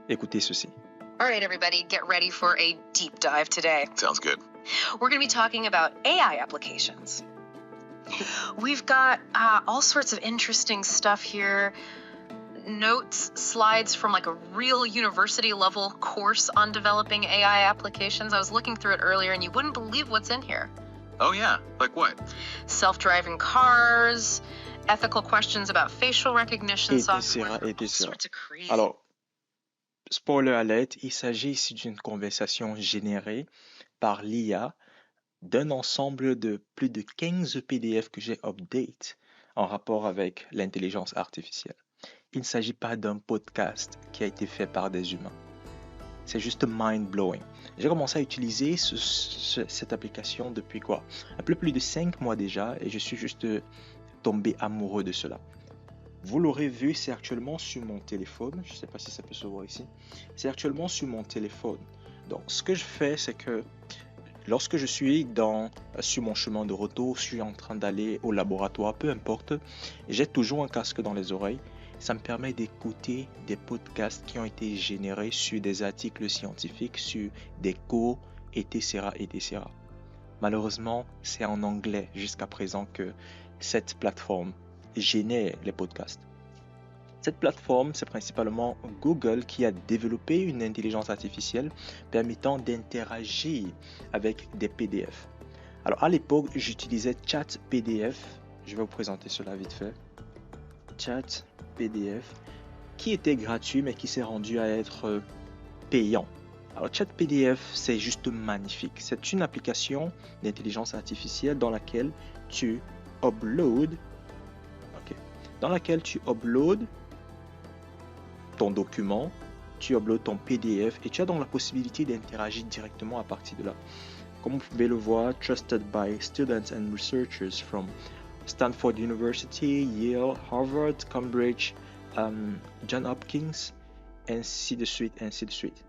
Écoutez ceci. All right, everybody, get ready for a deep dive today. Sounds good. We're going to be talking about AI applications. We've got all sorts of interesting stuff here. Notes, slides from like a real university level course on developing AI applications. I was looking through it earlier and you wouldn't believe what's in here. Oh, yeah? Like what? Self-driving cars, ethical questions about facial recognition software, all sorts of crazy. Alors, spoiler alert, il s'agit ici d'une conversation générée par l'IA d'un ensemble de plus de 15 PDF que j'ai update en rapport avec l'intelligence artificielle. Il ne s'agit pas d'un podcast qui a été fait par des humains. C'est juste mind-blowing. J'ai commencé à utiliser cette application depuis un peu plus de 5 mois déjà et je suis juste tombé amoureux de cela. Vous l'aurez vu, c'est actuellement sur mon téléphone. Je ne sais pas si ça peut se voir ici. C'est actuellement sur mon téléphone. Donc, ce que je fais, c'est que lorsque je suis sur mon chemin de retour, je suis en train d'aller au laboratoire, peu importe, j'ai toujours un casque dans les oreilles. Ça me permet d'écouter des podcasts qui ont été générés sur des articles scientifiques, sur des cours, etc., etc. Malheureusement, c'est en anglais jusqu'à présent que cette plateforme génère les podcasts. Cette plateforme, c'est principalement Google qui a développé une intelligence artificielle permettant d'interagir avec des PDF. Alors à l'époque, j'utilisais ChatPDF. Je vais vous présenter cela vite fait. ChatPDF, qui était gratuit mais qui s'est rendu à être payant. Alors ChatPDF, c'est juste magnifique. C'est une application d'intelligence artificielle dans laquelle tu uploads ton document, tu uploads ton PDF et tu as donc la possibilité d'interagir directement à partir de là. Comme vous pouvez le voir, trusted by students and researchers from Stanford University, Yale, Harvard, Cambridge, Johns Hopkins, ainsi de suite, ainsi de suite.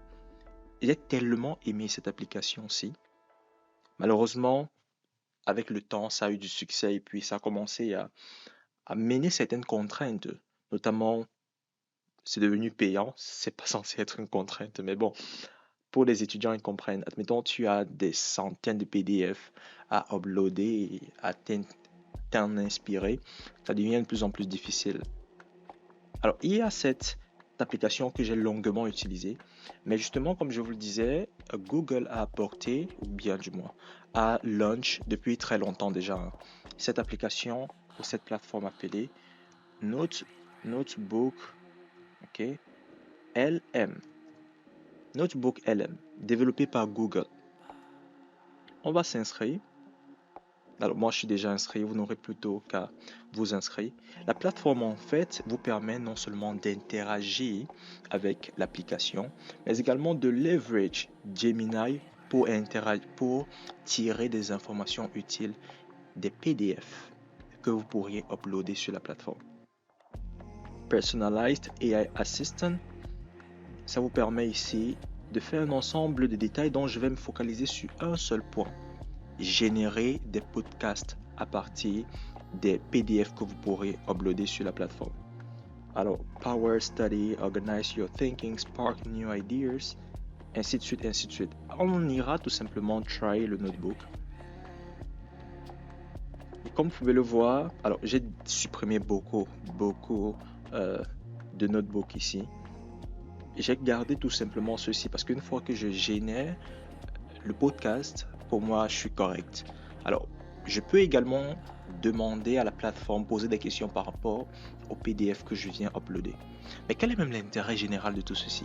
J'ai tellement aimé cette application-ci. Malheureusement, avec le temps, ça a eu du succès et puis ça a commencé à mener certaines contraintes, notamment c'est devenu payant, c'est pas censé être une contrainte, mais bon, pour les étudiants, ils comprennent. Admettons, tu as des centaines de PDF à uploader et à t'en inspirer, ça devient de plus en plus difficile. Alors, il y a cette application que j'ai longuement utilisée, mais justement, comme je vous le disais, Google a apporté, ou bien du moins, a launch depuis très longtemps déjà, cette application ou cette plateforme appelée Notebook LM. Notebook LM, développé par Google. On va s'inscrire. Alors moi je suis déjà inscrit, vous n'aurez plutôt qu'à vous inscrire. La plateforme en fait vous permet non seulement d'interagir avec l'application, mais également de leverage Gemini pour tirer des informations utiles des PDF que vous pourriez uploader sur la plateforme. Personalized AI Assistant, ça vous permet ici de faire un ensemble de détails dont je vais me focaliser sur un seul point. Générer des podcasts à partir des PDF que vous pourrez uploader sur la plateforme. Alors, Power Study, Organize Your Thinking, Spark New Ideas, ainsi de suite, ainsi de suite. On ira tout simplement try le notebook. Et comme vous pouvez le voir, alors j'ai supprimé beaucoup de notebooks ici. J'ai gardé tout simplement ceci parce qu'une fois que je génère le podcast, pour moi, je suis correct. Alors, je peux également demander à la plateforme, poser des questions par rapport au PDF que je viens uploader. Mais quel est même l'intérêt général de tout ceci?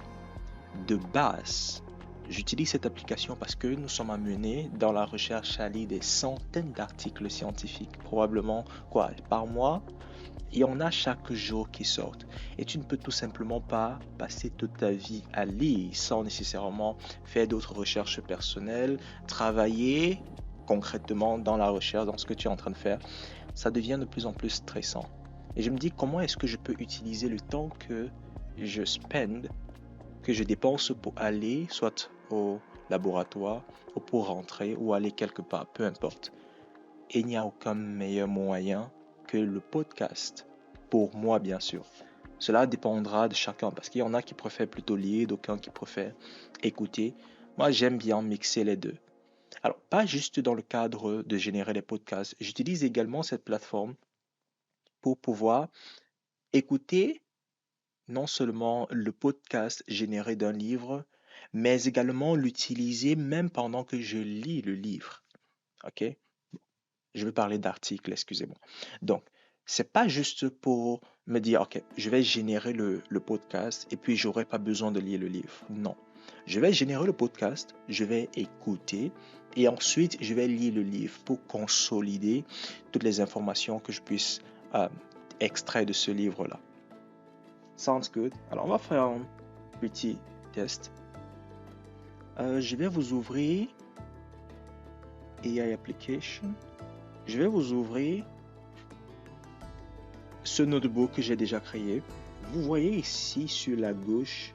De base, j'utilise cette application parce que nous sommes amenés dans la recherche à lire des centaines d'articles scientifiques, probablement par mois. Il y en a chaque jour qui sortent. Et tu ne peux tout simplement pas passer toute ta vie à lire sans nécessairement faire d'autres recherches personnelles, travailler concrètement dans la recherche, dans ce que tu es en train de faire. Ça devient de plus en plus stressant. Et je me dis, comment est-ce que je peux utiliser le temps que je dépense pour aller soit au laboratoire ou pour rentrer ou aller quelque part, peu importe. Et il n'y a aucun meilleur moyen que le podcast, pour moi bien sûr. Cela dépendra de chacun parce qu'il y en a qui préfèrent plutôt lire, d'autres qui préfèrent écouter. Moi, j'aime bien mixer les deux. Alors, pas juste dans le cadre de générer des podcasts, j'utilise également cette plateforme pour pouvoir écouter non seulement le podcast généré d'un livre, mais également l'utiliser même pendant que je lis le livre. OK? Je vais parler d'articles, excusez-moi. Donc, c'est pas juste pour me dire, OK, je vais générer le podcast et puis j'aurai pas besoin de lire le livre. Non. Je vais générer le podcast, je vais écouter et ensuite je vais lire le livre pour consolider toutes les informations que je puisse extraire de ce livre-là. Sounds good. Alors, on va faire un petit test. Je vais vous ouvrir AI Application. Je vais vous ouvrir ce notebook que j'ai déjà créé. Vous voyez ici sur la gauche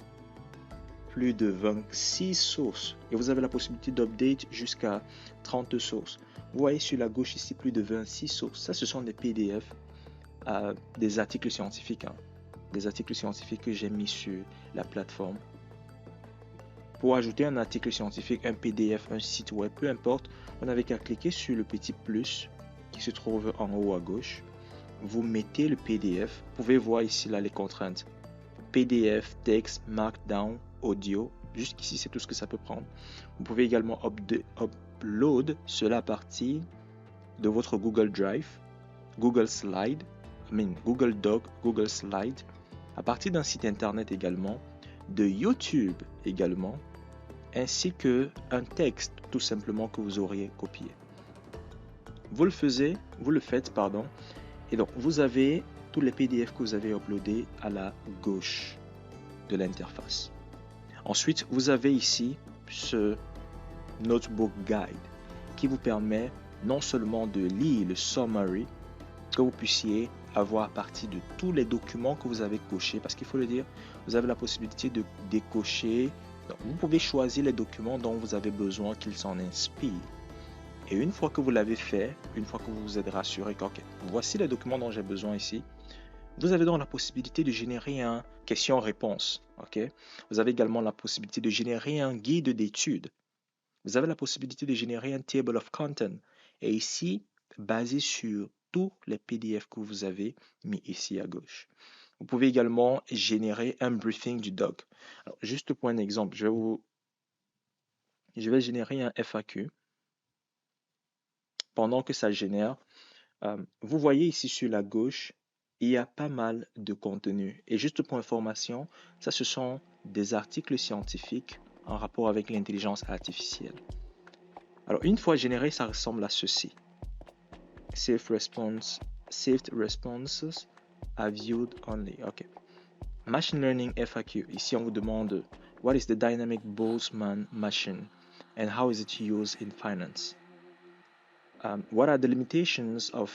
plus de 26 sources et vous avez la possibilité d'update jusqu'à 30 sources. Vous voyez sur la gauche ici plus de 26 sources. Ça, ce sont des PDF, des articles scientifiques. Des articles scientifiques que j'ai mis sur la plateforme. Pour ajouter un article scientifique, un PDF, un site web, peu importe, vous n'avez qu'à cliquer sur le petit plus qui se trouve en haut à gauche. Vous mettez le PDF. Vous pouvez voir ici là les contraintes. PDF, texte, Markdown, audio. Jusqu'ici, c'est tout ce que ça peut prendre. Vous pouvez également upload cela à partir de votre Google Drive, Google Doc, Google Slide, à partir d'un site internet également, de YouTube également, ainsi qu'un texte tout simplement que vous auriez copié. Vous le faites, et donc vous avez tous les PDF que vous avez uploadés à la gauche de l'interface. Ensuite, vous avez ici ce Notebook Guide qui vous permet non seulement de lire le summary, que vous puissiez avoir à partir de tous les documents que vous avez cochés, parce qu'il faut le dire, vous avez la possibilité de décocher. Donc, vous pouvez choisir les documents dont vous avez besoin qu'ils s'en inspirent. Et une fois que vous l'avez fait, une fois que vous vous êtes rassuré que voici les documents dont j'ai besoin ici, vous avez donc la possibilité de générer un question-réponse. Vous avez également la possibilité de générer un guide d'études. Vous avez la possibilité de générer un table of content. Et ici, basé sur tous les PDF que vous avez mis ici à gauche. Vous pouvez également générer un briefing du doc. Alors, juste pour un exemple, je vais générer un FAQ. Pendant que ça génère, vous voyez ici sur la gauche, il y a pas mal de contenu. Et juste pour information, ça ce sont des articles scientifiques en rapport avec l'intelligence artificielle. Alors, une fois généré, ça ressemble à ceci. Saved responses are viewed only. OK. Machine Learning FAQ. Ici, on vous demande what is the dynamic Boltzmann machine and how is it used in finance? What are the limitations of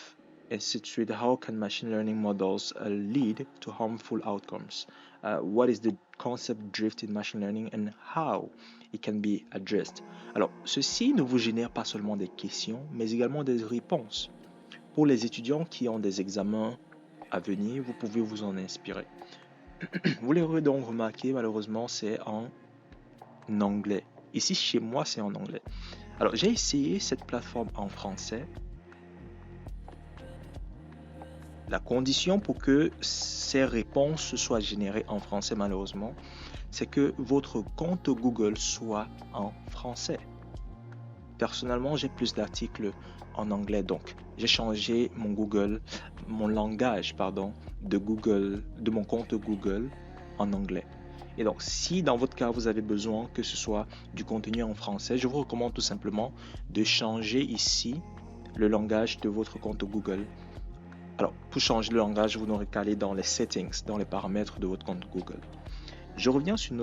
institute? How can machine learning models lead to harmful outcomes? What is the concept drift in machine learning and how it can be addressed? Alors, ceci ne vous génère pas seulement des questions, mais également des réponses. Pour les étudiants qui ont des examens à venir, vous pouvez vous en inspirer. Vous l'aurez donc remarqué, malheureusement, c'est en anglais. Ici, chez moi, c'est en anglais. Alors, j'ai essayé cette plateforme en français. La condition pour que ces réponses soient générées en français, malheureusement, c'est que votre compte Google soit en français. Personnellement, j'ai plus d'articles en anglais, donc j'ai changé mon langage de mon compte Google en anglais. Et donc, si dans votre cas, vous avez besoin que ce soit du contenu en français, je vous recommande tout simplement de changer ici le langage de votre compte Google. Alors, pour changer le langage, vous n'aurez qu'à aller dans les settings, dans les paramètres de votre compte Google. Je reviens sur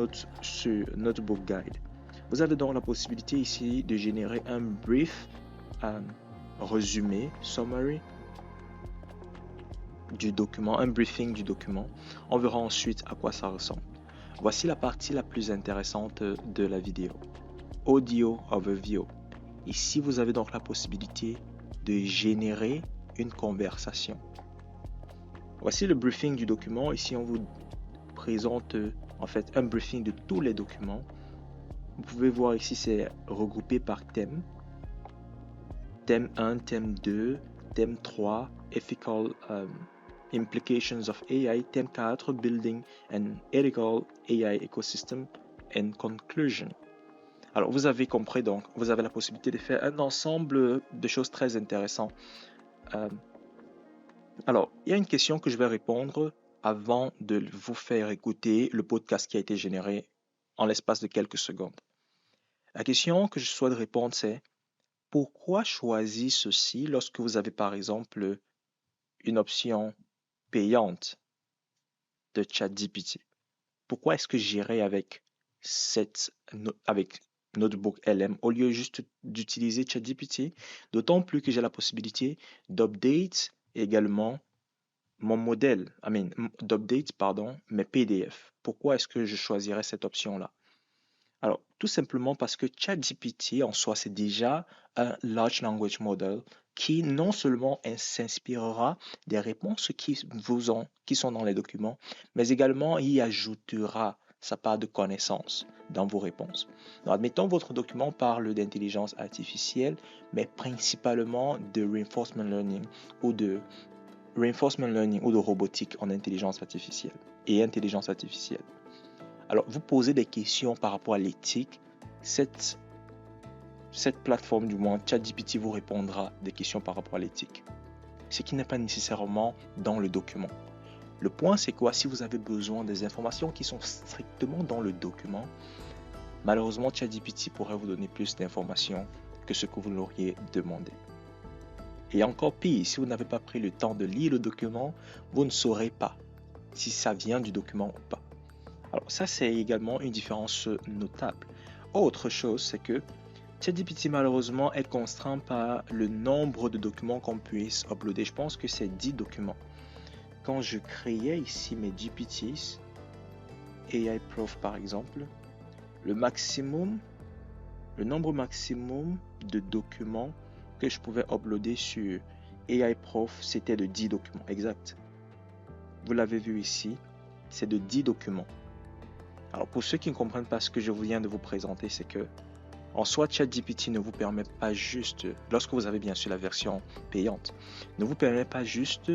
Notebook Guide. Vous avez donc la possibilité ici de générer un brief, résumé, summary du document, un briefing du document. On verra ensuite à quoi ça ressemble. Voici la partie la plus intéressante de la vidéo. Audio Overview. Ici, vous avez donc la possibilité de générer une conversation. Voici le briefing du document. Ici, on vous présente en fait un briefing de tous les documents. Vous pouvez voir ici, c'est regroupé par thème. Thème 1, thème 2, thème 3, Ethical Implications of AI, thème 4, Building an Ethical AI Ecosystem, and Conclusion. Alors, vous avez compris, donc, vous avez la possibilité de faire un ensemble de choses très intéressantes. Alors, il y a une question que je vais répondre avant de vous faire écouter le podcast qui a été généré en l'espace de quelques secondes. La question que je souhaite répondre, c'est pourquoi choisir ceci lorsque vous avez par exemple une option payante de ChatGPT? Pourquoi est-ce que j'irai avec Notebook LM au lieu juste d'utiliser ChatGPT? D'autant plus que j'ai la possibilité d'update également mon modèle, d'update, mes PDF. Pourquoi est-ce que je choisirais cette option-là? Alors, tout simplement parce que ChatGPT en soi, c'est déjà un Large Language Model qui non seulement s'inspirera des réponses qui sont dans les documents, mais également y ajoutera sa part de connaissances dans vos réponses. Donc, admettons, votre document parle d'intelligence artificielle, mais principalement de reinforcement learning ou de robotique en intelligence artificielle et intelligence artificielle. Alors, vous posez des questions par rapport à l'éthique. Cette plateforme, du moins ChatGPT, vous répondra des questions par rapport à l'éthique. Ce qui n'est pas nécessairement dans le document. Le point, c'est quoi? Si vous avez besoin des informations qui sont strictement dans le document, malheureusement, ChatGPT pourrait vous donner plus d'informations que ce que vous l'auriez demandé. Et encore pire, si vous n'avez pas pris le temps de lire le document, vous ne saurez pas si ça vient du document ou pas. Alors ça, c'est également une différence notable. Autre chose, c'est que ChatGPT malheureusement est contraint par le nombre de documents qu'on puisse uploader. Je pense que c'est 10 documents. Quand je créais ici mes GPTs, AI Prof par exemple, le nombre maximum de documents que je pouvais uploader sur AI Prof, c'était de 10 documents, exact. Vous l'avez vu ici, c'est de 10 documents. Alors pour ceux qui ne comprennent pas ce que je viens de vous présenter, c'est que en soi, ChatGPT ne vous permet pas juste, lorsque vous avez bien sûr la version payante, ne vous permet pas juste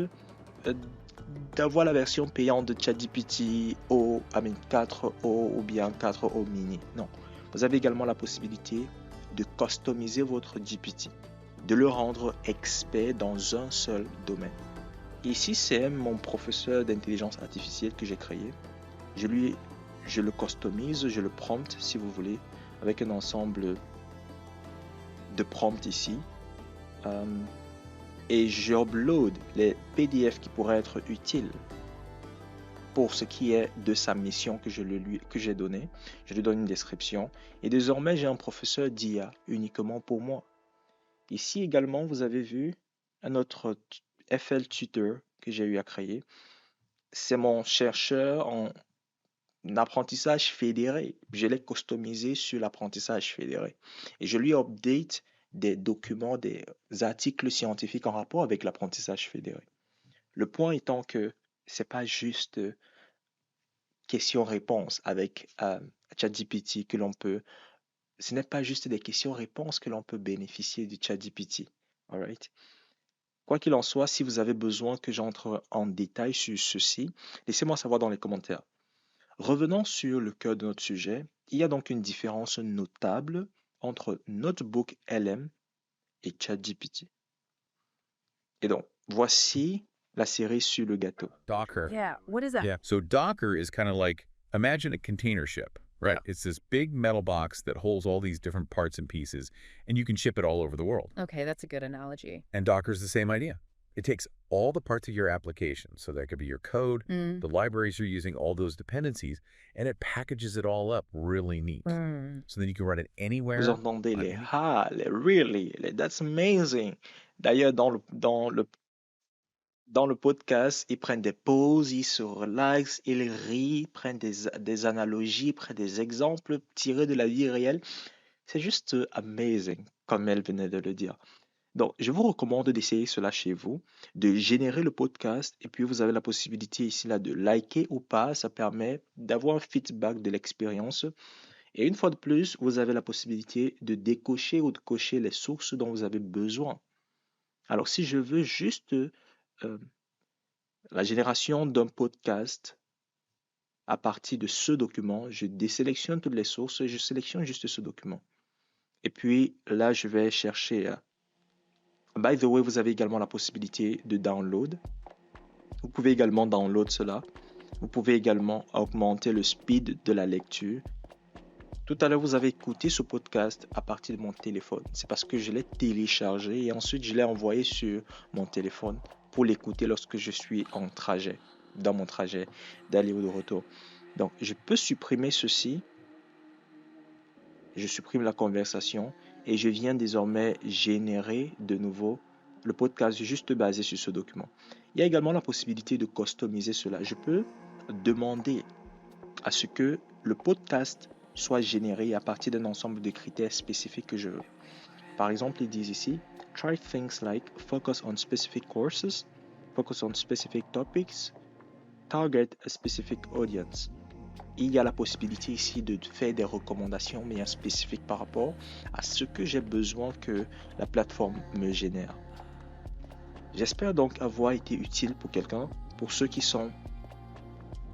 d'avoir la version payante de ChatGPT 4O ou bien 4O mini. Non, vous avez également la possibilité de customiser votre GPT, de le rendre expert dans un seul domaine. Ici, c'est mon professeur d'intelligence artificielle que j'ai créé. Je le customise, je le prompt si vous voulez, avec un ensemble de prompts ici. Et j'upload les PDF qui pourraient être utiles pour ce qui est de sa mission que j'ai donnée. Je lui donne une description. Et désormais, j'ai un professeur d'IA uniquement pour moi. Ici également, vous avez vu un autre FL Tutor que j'ai eu à créer. C'est mon chercheur en apprentissage fédéré. Je l'ai customisé sur l'apprentissage fédéré. Et je lui update des documents, des articles scientifiques en rapport avec l'apprentissage fédéré. Le point étant que c'est pas juste questions-réponses avec ChatGPT que l'on peut. Ce n'est pas juste des questions-réponses que l'on peut bénéficier du ChatGPT. Alright? Quoi qu'il en soit, si vous avez besoin que j'entre en détail sur ceci, laissez-moi savoir dans les commentaires. Revenons sur le cœur de notre sujet. Il y a donc une différence notable entre Notebook LM et ChatGPT. Et donc, voici la cerise sur le gâteau. Docker. Yeah, what is that? Yeah. So Docker is kind of like, imagine a container ship, right? Yeah. It's this big metal box that holds all these different parts and pieces, and you can ship it all over the world. Okay, that's a good analogy. And Docker's the same idea. It takes all the parts of your application, so that could be your code, the libraries you're using, all those dependencies, and it packages it all up really neat. So then you can run it anywhere. Vous entendez les ha, les really, les that's amazing. D'ailleurs, dans le podcast, ils prennent des pauses, ils se relaxent, ils rient, ils prennent des analogies, ils prennent des exemples tirés de la vie réelle. C'est juste amazing, comme elle venait de le dire. Donc, je vous recommande d'essayer cela chez vous, de générer le podcast et puis vous avez la possibilité ici là de liker ou pas. Ça permet d'avoir un feedback de l'expérience. Et une fois de plus, vous avez la possibilité de décocher ou de cocher les sources dont vous avez besoin. Alors, si je veux juste la génération d'un podcast à partir de ce document, je désélectionne toutes les sources et je sélectionne juste ce document. Et puis là, je vais chercher. By the way, vous avez également la possibilité de download. Vous pouvez également download cela. Vous pouvez également augmenter le speed de la lecture. Tout à l'heure, vous avez écouté ce podcast à partir de mon téléphone. C'est parce que je l'ai téléchargé et ensuite je l'ai envoyé sur mon téléphone pour l'écouter lorsque je suis en trajet, dans mon trajet d'aller ou de retour. Donc, je peux supprimer ceci. Je supprime la conversation et je viens désormais générer de nouveau le podcast juste basé sur ce document. Il y a également la possibilité de customiser cela. Je peux demander à ce que le podcast soit généré à partir d'un ensemble de critères spécifiques que je veux. Par exemple, ils disent ici, try things like focus on specific courses, focus on specific topics, target a specific audience. Il y a la possibilité ici de faire des recommandations bien spécifiques par rapport à ce que j'ai besoin que la plateforme me génère. J'espère donc avoir été utile pour quelqu'un, pour ceux qui sont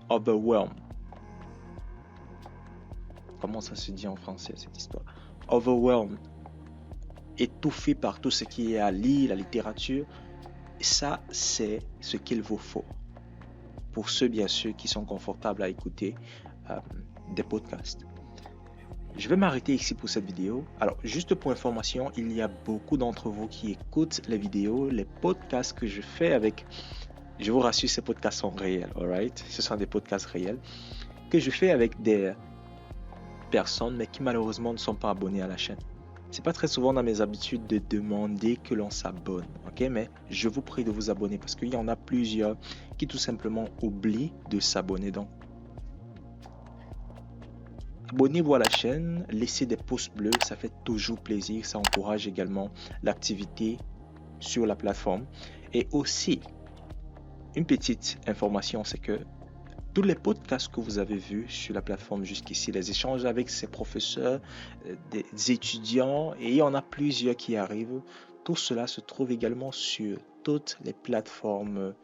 overwhelmed. Comment ça se dit en français cette histoire? Overwhelmed, étouffé par tout ce qui est à lire, la littérature. Ça, c'est ce qu'il vous faut. Pour ceux, bien sûr, qui sont confortables à écouter des podcasts. Je vais m'arrêter ici pour cette vidéo. Alors, juste pour information, il y a beaucoup d'entre vous qui écoutent les vidéos, les podcasts que je fais avec... Je vous rassure, ces podcasts sont réels, alright? Ce sont des podcasts réels que je fais avec des personnes, mais qui malheureusement ne sont pas abonnés à la chaîne. C'est pas très souvent dans mes habitudes de demander que l'on s'abonne, ok? Mais je vous prie de vous abonner parce qu'il y en a plusieurs qui tout simplement oublient de s'abonner. Donc, abonnez-vous à la chaîne, laissez des pouces bleus, ça fait toujours plaisir, ça encourage également l'activité sur la plateforme. Et aussi, une petite information, c'est que tous les podcasts que vous avez vus sur la plateforme jusqu'ici, les échanges avec ces professeurs, des étudiants, et il y en a plusieurs qui arrivent, tout cela se trouve également sur toutes les plateformes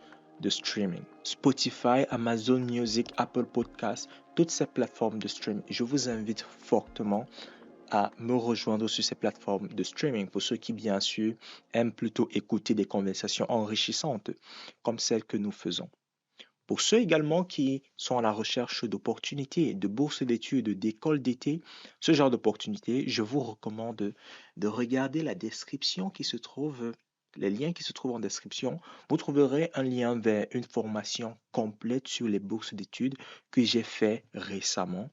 de streaming. Spotify, Amazon Music, Apple Podcasts, toutes ces plateformes de streaming. Je vous invite fortement à me rejoindre sur ces plateformes de streaming pour ceux qui, bien sûr, aiment plutôt écouter des conversations enrichissantes comme celles que nous faisons. Pour ceux également qui sont à la recherche d'opportunités, de bourses d'études, d'écoles d'été, ce genre d'opportunités, je vous recommande de regarder la description qui se trouve, les liens qui se trouvent en description. Vous trouverez un lien vers une formation complète sur les bourses d'études que j'ai fait récemment.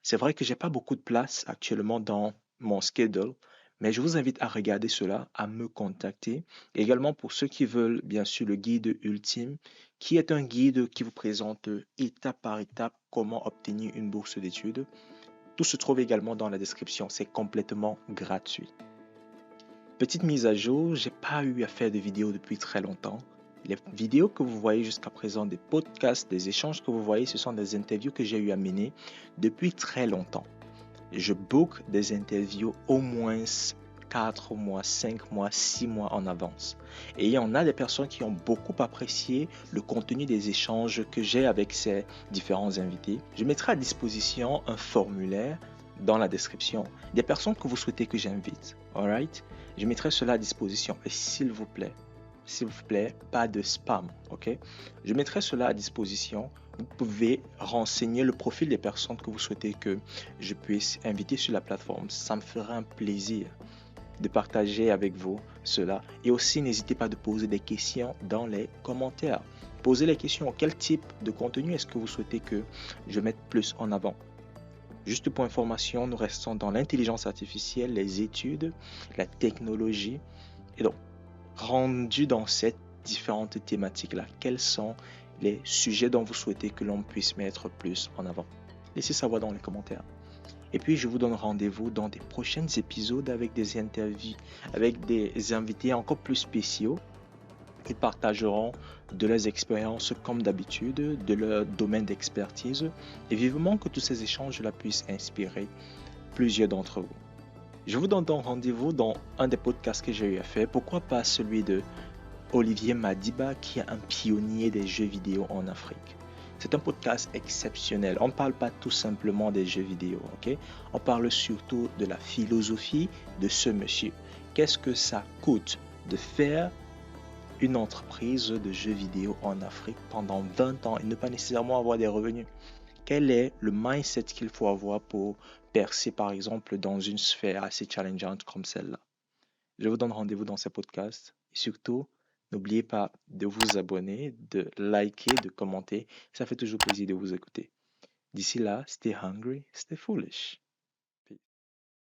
C'est vrai que j'ai pas beaucoup de place actuellement dans mon schedule, mais je vous invite à regarder cela, à me contacter. Et également pour ceux qui veulent, bien sûr, le guide ultime, qui est un guide qui vous présente étape par étape comment obtenir une bourse d'études. Tout se trouve également dans la description. C'est complètement gratuit. Petite mise à jour, j'ai pas eu à faire de vidéos depuis très longtemps. Les vidéos que vous voyez jusqu'à présent, des podcasts, des échanges que vous voyez, ce sont des interviews que j'ai eu à mener depuis très longtemps. Je book des interviews au moins 4 mois, 5 mois, 6 mois en avance. Et il y en a des personnes qui ont beaucoup apprécié le contenu des échanges que j'ai avec ces différents invités. Je mettrai à disposition un formulaire dans la description des personnes que vous souhaitez que j'invite. Alright? Je mettrai cela à disposition. Et s'il vous plaît, pas de spam, ok? Je mettrai cela à disposition. Vous pouvez renseigner le profil des personnes que vous souhaitez que je puisse inviter sur la plateforme. Ça me fera un plaisir de partager avec vous cela. Et aussi, n'hésitez pas de poser des questions dans les commentaires. Posez les questions. Quel type de contenu est-ce que vous souhaitez que je mette plus en avant? Juste pour information, nous restons dans l'intelligence artificielle, les études, la technologie. Et donc, rendu dans ces différentes thématiques-là, quels sont les sujets dont vous souhaitez que l'on puisse mettre plus en avant? Laissez savoir dans les commentaires. Et puis, je vous donne rendez-vous dans des prochains épisodes avec des interviews, avec des invités encore plus spéciaux. Ils partageront de leurs expériences comme d'habitude, de leur domaine d'expertise, et vivement que tous ces échanges là puissent inspirer plusieurs d'entre vous. Je vous donne donc rendez-vous dans un des podcasts que j'ai eu à faire, pourquoi pas celui de Olivier Madiba, qui est un pionnier des jeux vidéo en Afrique. C'est un podcast exceptionnel. On ne parle pas tout simplement des jeux vidéo, ok? On parle surtout de la philosophie de ce monsieur. Qu'est-ce que ça coûte de faire une entreprise de jeux vidéo en Afrique pendant 20 ans et ne pas nécessairement avoir des revenus? Quel est le mindset qu'il faut avoir pour percer, par exemple, dans une sphère assez challengeante comme celle-là? Je vous donne rendez-vous dans ce podcast. Et surtout, n'oubliez pas de vous abonner, de liker, de commenter. Ça fait toujours plaisir de vous écouter. D'ici là, stay hungry, stay foolish.